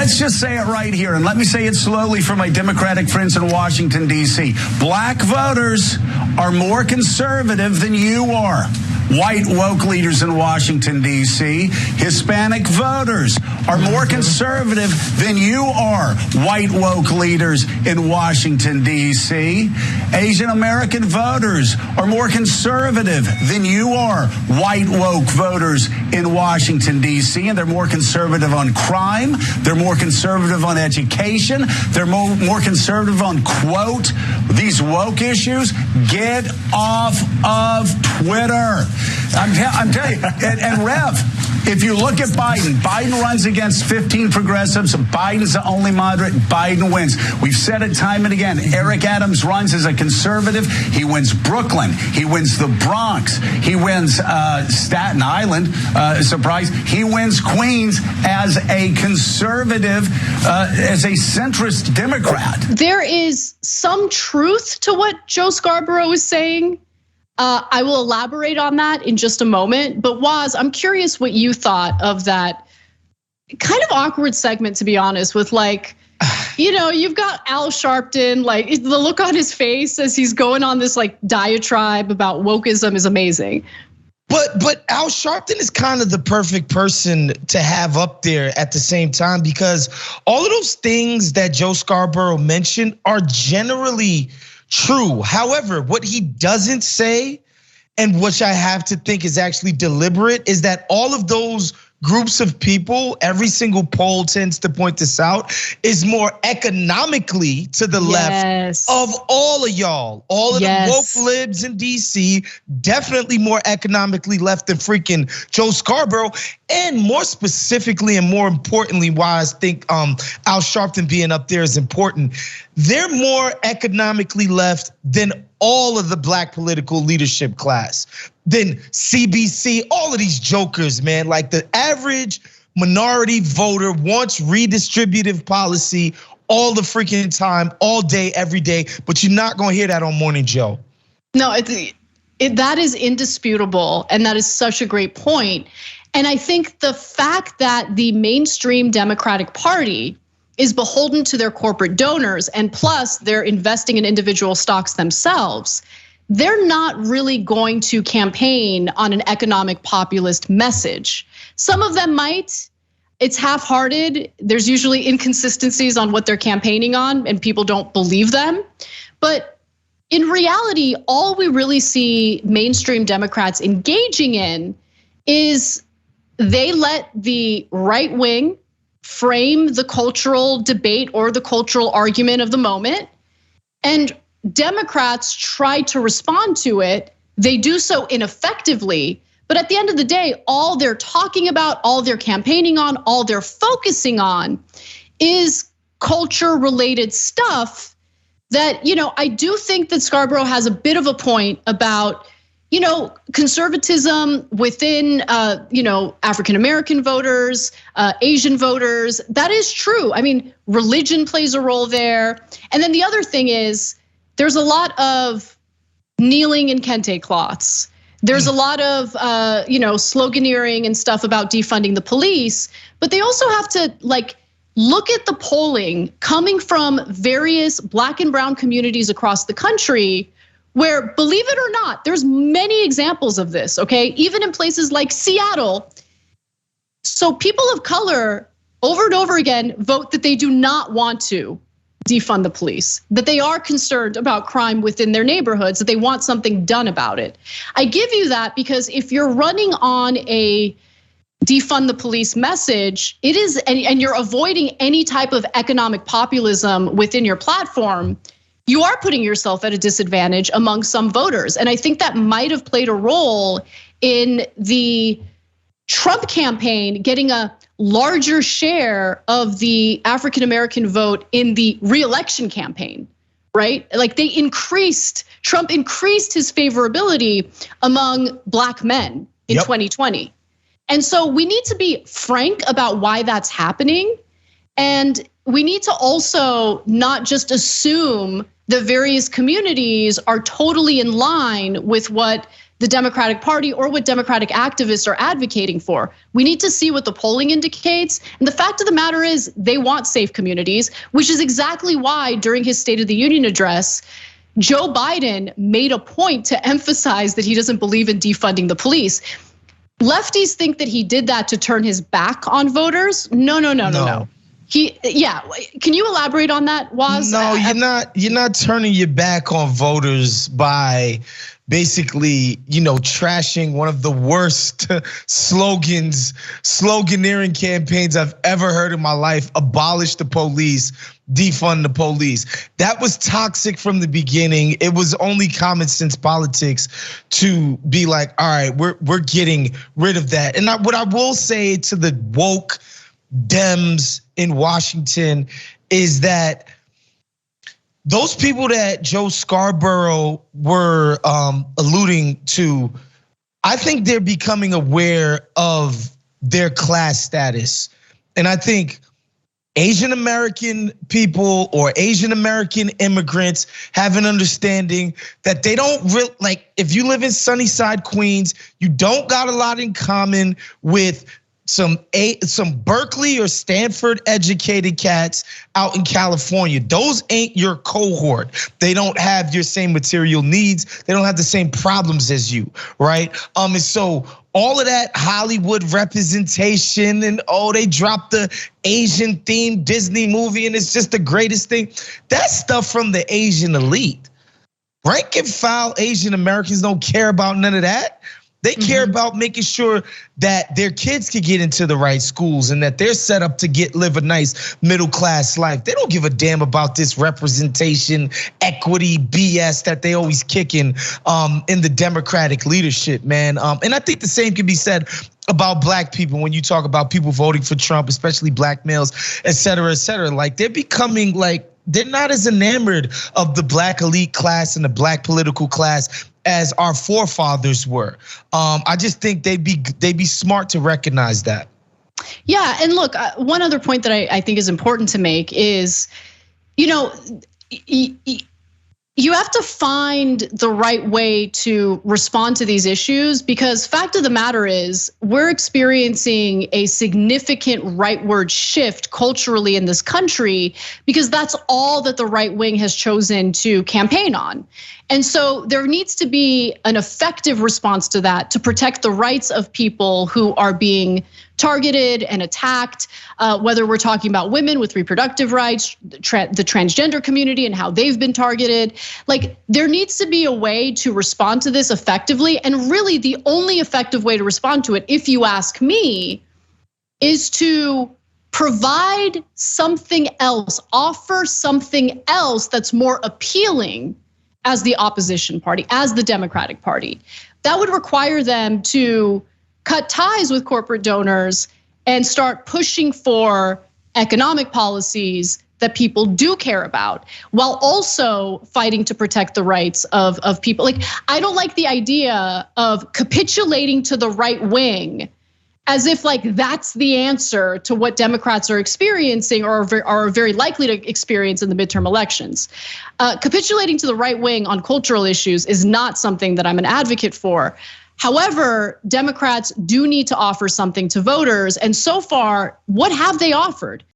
Let's just say it right here, and let me say it slowly for my Democratic friends in Washington, D.C. Black voters are more conservative than you are. White woke leaders in Washington, D.C. Hispanic voters are more conservative than you are. White woke leaders in Washington, D.C. Asian American voters are more conservative than you are. White woke voters in Washington, D.C. And they're more conservative on crime. They're more conservative on education. They're more conservative on, quote, these woke issues. Get off of Twitter. I'm telling you, and Rev, if you look at Biden runs against 15 progressives. Biden's the only moderate. Biden wins. We've said it time and again. Eric Adams runs as a conservative. He wins Brooklyn. He wins the Bronx. He wins Staten Island. Surprise. He wins Queens as a conservative, as a centrist Democrat. There is some truth to what Joe Scarbrough is saying. I will elaborate on that in just a moment. But Waz, I'm curious what you thought of that kind of awkward segment, to be honest, with like, you've got Al Sharpton, like the look on his face as he's going on this like diatribe about wokeism is amazing. But Al Sharpton is kind of the perfect person to have up there at the same time, because all of those things that Joe Scarborough mentioned are generally true. However, what he doesn't say, and which I have to think is actually deliberate, is that all of those groups of people, every single poll tends to point this out, is more economically to the left of all of y'all. All of the woke libs in DC, definitely more economically left than freaking Joe Scarborough. And more specifically and more importantly, why I think Al Sharpton being up there is important, they're more economically left than all of the black political leadership class, than CBC, all of these jokers, man. Like the average minority voter wants redistributive policy all the freaking time, all day, every day, but you're not gonna hear that on Morning Joe. No, that is indisputable, and that is such a great point. And I think the fact that the mainstream Democratic Party is beholden to their corporate donors, and plus they're investing in individual stocks themselves, they're not really going to campaign on an economic populist message. Some of them might. It's half-hearted. There's usually inconsistencies on what they're campaigning on, and people don't believe them. But in reality, all we really see mainstream Democrats engaging in is they let the right wing frame the cultural debate or the cultural argument of the moment, and Democrats try to respond to it. They do so ineffectively, but at the end of the day, all they're talking about, all they're campaigning on, all they're focusing on is culture-related stuff that, I do think that Scarborough has a bit of a point about, conservatism within, African-American voters, Asian voters. That is true. I mean, religion plays a role there. And then the other thing is, there's a lot of kneeling in kente cloths. There's a lot of, sloganeering and stuff about defunding the police, but they also have to look at the polling coming from various black and brown communities across the country, where, believe it or not, there's many examples of this, okay? Even in places like Seattle. So people of color over and over again vote that they do not want to defund the police, that they are concerned about crime within their neighborhoods, that they want something done about it. I give you that because if you're running on a defund the police message, it is, and you're avoiding any type of economic populism within your platform, you are putting yourself at a disadvantage among some voters. And I think that might have played a role in the Trump campaign getting a larger share of the African-American vote in the re-election campaign, right? Like Trump increased his favorability among black men in 2020. And so we need to be frank about why that's happening. And we need to also not just assume the various communities are totally in line with what the Democratic Party or what Democratic activists are advocating for. We need to see what the polling indicates. And the fact of the matter is they want safe communities, which is exactly why during his State of the Union address, Joe Biden made a point to emphasize that he doesn't believe in defunding the police. Lefties think that he did that to turn his back on voters. No. Can you elaborate on that, Waz? No, you're not turning your back on voters by basically, trashing one of the worst sloganeering campaigns I've ever heard in my life. Abolish the police, defund the police. That was toxic from the beginning. It was only common sense politics to be like, all right, we're getting rid of that. And what I will say to the woke Dems in Washington is that those people that Joe Scarbrough were alluding to, I think they're becoming aware of their class status. And I think Asian American people or Asian American immigrants have an understanding that they don't really, like, if you live in Sunnyside, Queens, you don't got a lot in common with some Berkeley or Stanford educated cats out in California. Those ain't your cohort. They don't have your same material needs. They don't have the same problems as you, right? And so all of that Hollywood representation and they dropped the Asian themed Disney movie and it's just the greatest thing. That's stuff from the Asian elite. Rank and file Asian Americans don't care about none of that. They care about making sure that their kids can get into the right schools and that they're set up to live a nice middle class life. They don't give a damn about this representation, equity BS that they always kick in the Democratic leadership, man. And I think the same can be said about black people when you talk about people voting for Trump, especially black males, et cetera, et cetera. Like they're becoming they're not as enamored of the black elite class and the black political class as our forefathers were. I just think they'd be smart to recognize that. Yeah, and look, one other point that I think is important to make is, you have to find the right way to respond to these issues because fact of the matter is we're experiencing a significant rightward shift culturally in this country because that's all that the right wing has chosen to campaign on. And so there needs to be an effective response to that to protect the rights of people who are being targeted and attacked, whether we're talking about women with reproductive rights, the transgender community and how they've been targeted. Like there needs to be a way to respond to this effectively. And really the only effective way to respond to it, if you ask me, is to provide something else, offer something else that's more appealing as the opposition party, as the Democratic Party. That would require them to cut ties with corporate donors and start pushing for economic policies that people do care about, while also fighting to protect the rights of people. Like, I don't like the idea of capitulating to the right wing as if that's the answer to what Democrats are experiencing or are very likely to experience in the midterm elections. Capitulating to the right wing on cultural issues is not something that I'm an advocate for. However, Democrats do need to offer something to voters. And so far, what have they offered?